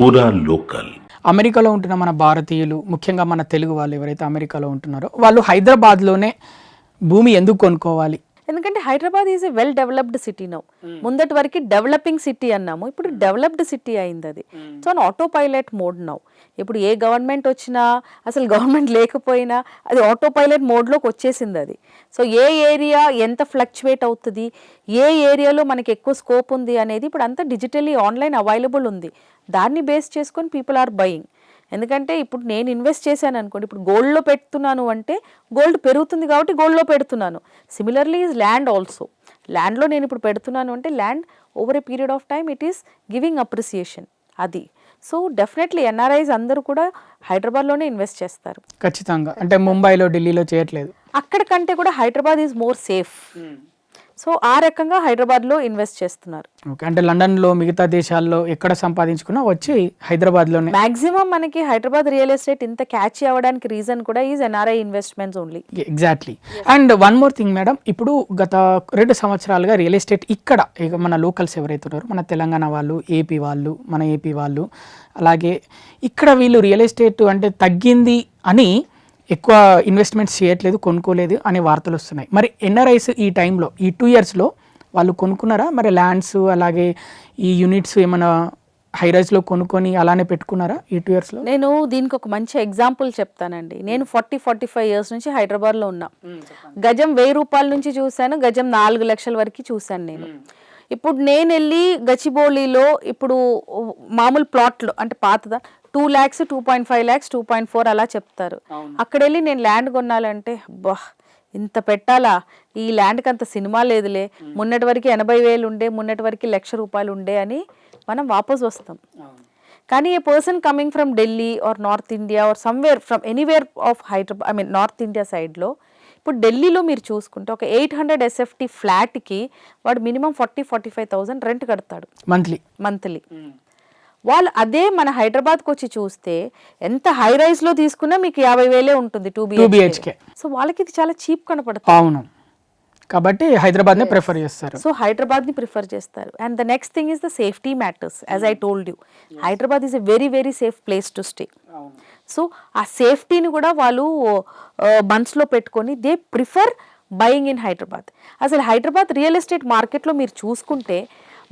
పూరా లోకల్. అమెరికాలో ఉంటున్న మన భారతీయులు, ముఖ్యంగా మన తెలుగు వాళ్ళు ఎవరైతే అమెరికాలో ఉంటున్నారో వాళ్ళు హైదరాబాద్లోనే భూమి ఎందుకు కొనుక్కోవాలి? ఎందుకంటే Hyderabad is a well developed city now. ముందటి వరకు డెవలపింగ్ సిటీ అన్నాము, ఇప్పుడు డెవలప్డ్ సిటీ అయింది అది. So on auto pilot mode now. ఇప్పుడు ఏ గవర్నమెంట్ వచ్చినా, అసలు గవర్నమెంట్ లేకపోయినా అది ఆటో పైలట్ మోడ్లోకి వచ్చేసింది అది. సో ఏ ఏరియా ఎంత ఫ్లక్చువేట్ అవుతుంది, ఏ ఏరియాలో మనకి ఎక్కువ స్కోప్ ఉంది అనేది ఇప్పుడు అంతా డిజిటలీ ఆన్లైన్ అవైలబుల్ ఉంది. దాన్ని బేస్ చేసుకొని పీపుల్ ఆర్ బయింగ్. ఎందుకంటే ఇప్పుడు నేను ఇన్వెస్ట్ చేశాను అనుకోండి, ఇప్పుడు గోల్డ్లో పెడుతున్నాను అంటే గోల్డ్ పెరుగుతుంది కాబట్టి గోల్డ్లో పెడుతున్నాను. Similarly is land also. ల్యాండ్లో నేను ఇప్పుడు పెడుతున్నాను అంటే land over a period of time it is giving appreciation అది. సో డెఫినెట్లీ ఎన్ఆర్ఐస్ అందరూ కూడా హైదరాబాద్లోనే ఇన్వెస్ట్ చేస్తారు. ఖచ్చితంగా. అంటే ముంబైలో, ఢిల్లీలో చేయట్లేదు. అక్కడ కంటే కూడా Hyderabad is more safe. So ఆ రకంగా హైదరాబాద్లో ఇన్వెస్ట్ చేస్తున్నారు. ఓకే. అంటే లండన్లో, మిగతా దేశాల్లో ఎక్కడ సంపాదించుకున్నా వచ్చి హైదరాబాద్లోనే. మాక్సిమం మనకి హైదరాబాద్ రియల్ ఎస్టేట్ ఇంత క్యాచ్ అవ్వడానికి రీజన్ కూడా is NRI investments only. Exactly. And one more thing madam, ఇప్పుడు గత 2 సంవత్సరాలుగా రియల్ ఎస్టేట్ ఇక్కడ ఇక మన లోకల్స్ ఎవరైతే ఉన్నారో, మన తెలంగాణ వాళ్ళు, ఏపీ వాళ్ళు, మన ఏపీ వాళ్ళు, అలాగే ఇక్కడ వీళ్ళు రియల్ ఎస్టేట్ అంటే తగ్గింది అని ఎక్కువ ఇన్వెస్ట్మెంట్స్ చేయట్లేదు, కొనుక్కోలేదు అనే వార్తలు వస్తున్నాయి. మరి ఎన్ఆర్ఐస్ ఈ టైంలో, ఈ 2 yearsలో వాళ్ళు కొనుక్కున్నారా? మరి ల్యాండ్స్ అలాగే ఈ యూనిట్స్ ఏమైనా హైరైజ్లో కొనుక్కొని అలానే పెట్టుకున్నారా ఈ 2 yearsలో? నేను దీనికి ఒక మంచి ఎగ్జాంపుల్ చెప్తానండి. నేను 40-45 years నుంచి హైదరాబాద్లో ఉన్నా. గజం 1000 రూపాయల నుంచి చూశాను, గజం 4 లక్షల వరకు చూశాను నేను. ఇప్పుడు నేను వెళ్ళి గచ్చిబౌలిలో ఇప్పుడు మామూలు ప్లాట్లు అంటే పాతదా 2 lakhs, 2.5 lakhs, 2.4 అలా చెప్తారు. అక్కడ వెళ్ళి నేను ల్యాండ్ కొనాలంటే బా ఇంత పెట్టాలా, ఈ ల్యాండ్కి అంత సినిమా లేదులే, మొన్నటి వరకు 80,000 ఉండే, మొన్నటి వరకు 1,00,000 రూపాయలు ఉండే అని మనం వాపస్ వస్తాం. కానీ a person coming from Delhi or north India or somewhere from anywhere of Hyderabad, I mean north India సైడ్లో, ఇప్పుడు ఢిల్లీలో మీరు చూసుకుంటే ఒక 800 SFT ఫ్లాట్కి వాడు మినిమం 40-45,000 రెంట్ కడతాడు మంత్లీ. వాళ్ళు అదే మన హైదరాబాద్కి వచ్చి చూస్తే ఎంత హై రైజ్లో తీసుకున్నా మీకు 50,000 ఉంటుంది 2 BHK. సో వాళ్ళకి ఇది చాలా చీప్ కనపడుతుంది. అవును, కాబట్టి హైదరాబాద్నే ప్రిఫర్ చేస్తారు. సో హైదరాబాద్ని ప్రిఫర్ చేస్తారు. And the next thing is the safety matters. As I told you, Hyderabad is a very very safe place to stay. So ఆ సేఫ్టీని కూడా వాళ్ళు మనసులో పెట్టుకొని they prefer buying in Hyderabad. అసలు హైదరాబాద్ రియల్ ఎస్టేట్ మార్కెట్లో మీరు చూసుకుంటే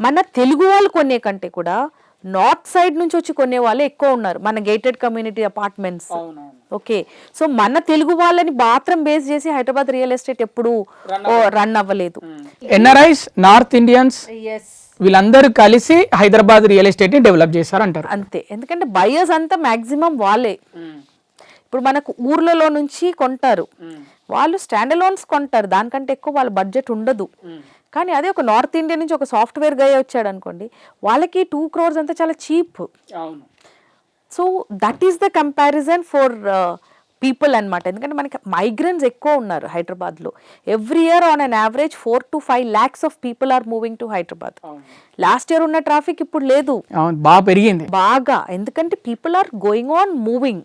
మన తెలుగు వాళ్ళు కొనే కంటే కూడా నార్త్ సైడ్ నుంచి వచ్చి కొనే వాళ్ళే ఎక్కువ ఉన్నారు, మన gated community apartments. Okay, so మన తెలుగు వాళ్ళని మాత్రం బేస్ చేసి హైదరాబాద్ రియల్ ఎస్టేట్ ఎప్పుడు రన్ అవ్వలేదు. ఎన్ఆర్ఐస్, నార్త్ ఇండియన్స్ వీళ్ళందరూ కలిసి హైదరాబాద్ రియల్ ఎస్టేట్ ని డెవలప్ చేశారంటారు. అంతే, ఎందుకంటే బయర్స్ అంతా మాక్సిమం వాళ్ళే. ఇప్పుడు మనకు ఊర్లలో నుంచి కొంటారు, వాళ్ళు స్టాండ్ అలోన్స్ కొంటారు, దానికంటే ఎక్కువ వాళ్ళ బడ్జెట్ ఉండదు. కానీ అదే ఒక నార్త్ ఇండియా నుంచి ఒక సాఫ్ట్వేర్ గై వచ్చాడు అనుకోండి, వాళ్ళకి 2 crores అంతా చాలా cheap. So that is the comparison for people అనమాట. ఎందుకంటే మనకి మైగ్రెంట్స్ ఎక్కువ ఉన్నారు హైదరాబాద్లో. Every year on an average 4-5 lakhs of people are moving to Hyderabad. Last year ఉన్న ట్రాఫిక్ ఇప్పుడు లేదు, బాగా పెరిగింది బాగా. ఎందుకంటే people are going on moving.